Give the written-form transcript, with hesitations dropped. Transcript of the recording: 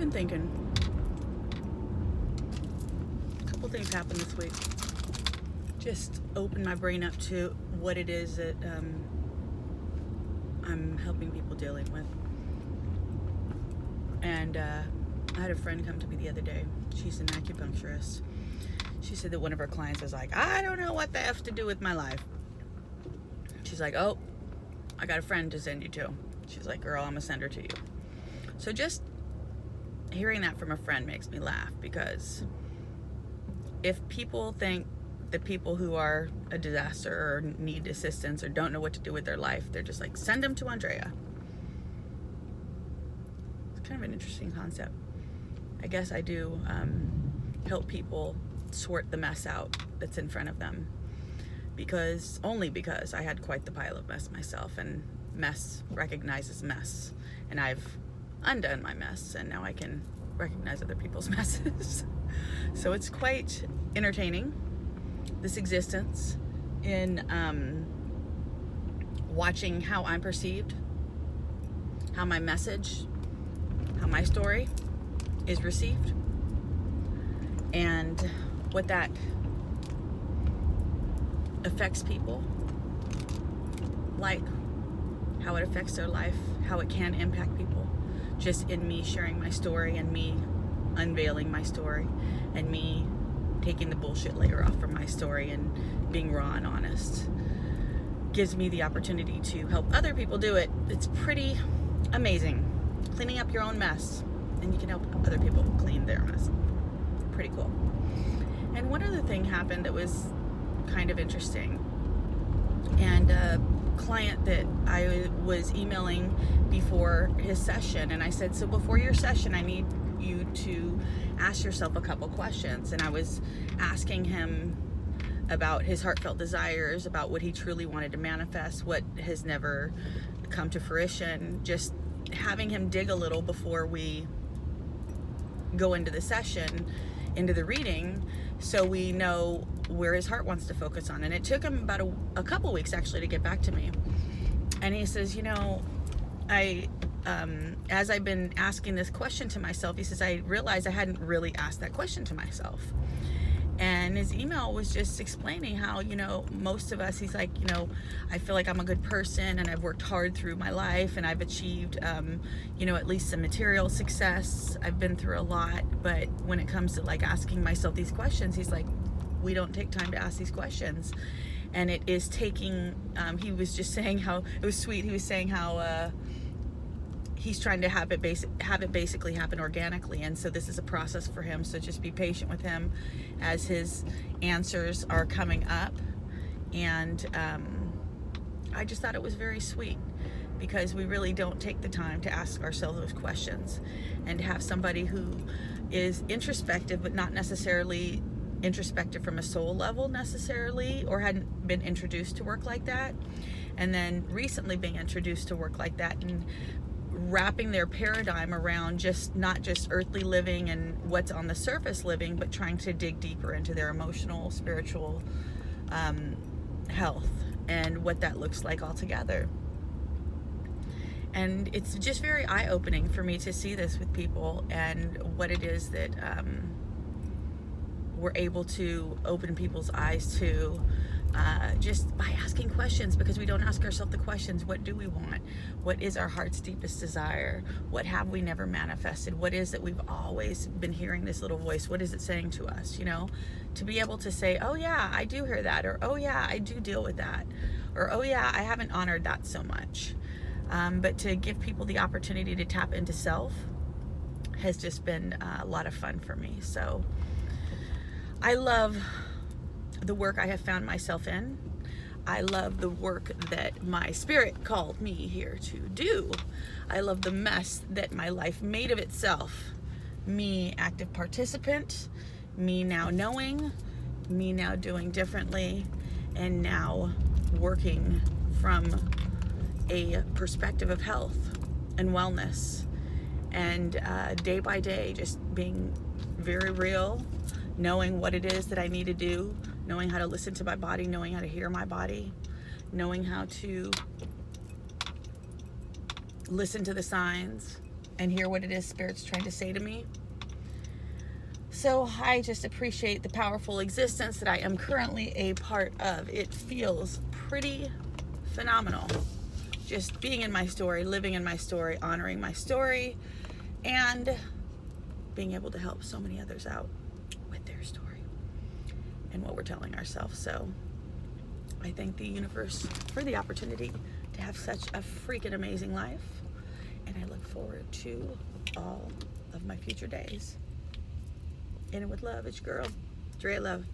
been thinking. A couple things happened this week. Just opened my brain up to what it is that I'm helping people dealing with. And I had a friend come to me the other day. She's an acupuncturist. She said that one of her clients was like, I don't know what the F to do with my life. She's like, oh, I got a friend to send you to. She's like, girl, I'm gonna send her to you. So just hearing that from a friend makes me laugh, because if people think the people who are a disaster or need assistance or don't know what to do with their life, they're just like, send them to Andrea. It's kind of an interesting concept. I guess I do help people sort the mess out that's in front of them, only because I had quite the pile of mess myself, and mess recognizes mess, and I've undone my mess, and now I can recognize other people's messes. So it's quite entertaining, this existence, in watching how I'm perceived, how my message, how my story is received, and what that affects people, like how it affects their life, how it can impact people, just in me sharing my story and me unveiling my story and me taking the bullshit layer off from my story and being raw and honest. Gives me the opportunity to help other people do it. It's pretty amazing. Cleaning up your own mess, and you can help other people clean their mess. Pretty cool. And one other thing happened that was kind of interesting. And a client that I was emailing before his session, and I said, so before your session, I need you to ask yourself a couple questions. And I was asking him about his heartfelt desires, about what he truly wanted to manifest, what has never come to fruition, just having him dig a little before we go into the session, into the reading, so we know where his heart wants to focus on. And it took him about a couple weeks actually to get back to me. And he says, you know, as I've been asking this question to myself, he says, I realized I hadn't really asked that question to myself. And his email was just explaining how, you know, most of us, he's like, you know, I feel like I'm a good person and I've worked hard through my life and I've achieved, you know, at least some material success. I've been through a lot, but when it comes to like asking myself these questions, he's like, we don't take time to ask these questions. And it is taking, he was just saying how, it was sweet, he was saying how, he's trying to have it basically happen organically, and so this is a process for him, so just be patient with him as his answers are coming up. And I just thought it was very sweet, because we really don't take the time to ask ourselves those questions, and to have somebody who is introspective but not necessarily introspective from a soul level necessarily, or hadn't been introduced to work like that, and then recently being introduced to work like that, and wrapping their paradigm around not just earthly living and what's on the surface living, but trying to dig deeper into their emotional, spiritual health and what that looks like altogether. And it's just very eye-opening for me to see this with people, and what it is that we're able to open people's eyes to, just by asking questions, because we don't ask ourselves the questions. What do we want? What is our heart's deepest desire? What have we never manifested? What is it we've always been hearing, this little voice? What is it saying to us? You know, to be able to say, oh yeah, I do hear that, or oh yeah, I do deal with that, or oh yeah, I haven't honored that so much. But to give people the opportunity to tap into self has just been a lot of fun for me. So I love the work I have found myself in. I love the work that my spirit called me here to do. I love the mess that my life made of itself. Me, active participant, me now knowing, me now doing differently, and now working from a perspective of health and wellness, and day by day just being very real, knowing what it is that I need to do, knowing how to listen to my body, knowing how to hear my body, knowing how to listen to the signs, and hear what it is Spirit's trying to say to me. So I just appreciate the powerful existence that I am currently a part of. It feels pretty phenomenal. Just being in my story, living in my story, honoring my story, and being able to help so many others out with their story and what we're telling ourselves. So I thank the universe for the opportunity to have such a freaking amazing life. And I look forward to all of my future days. And with love, it's your girl, Draya Love.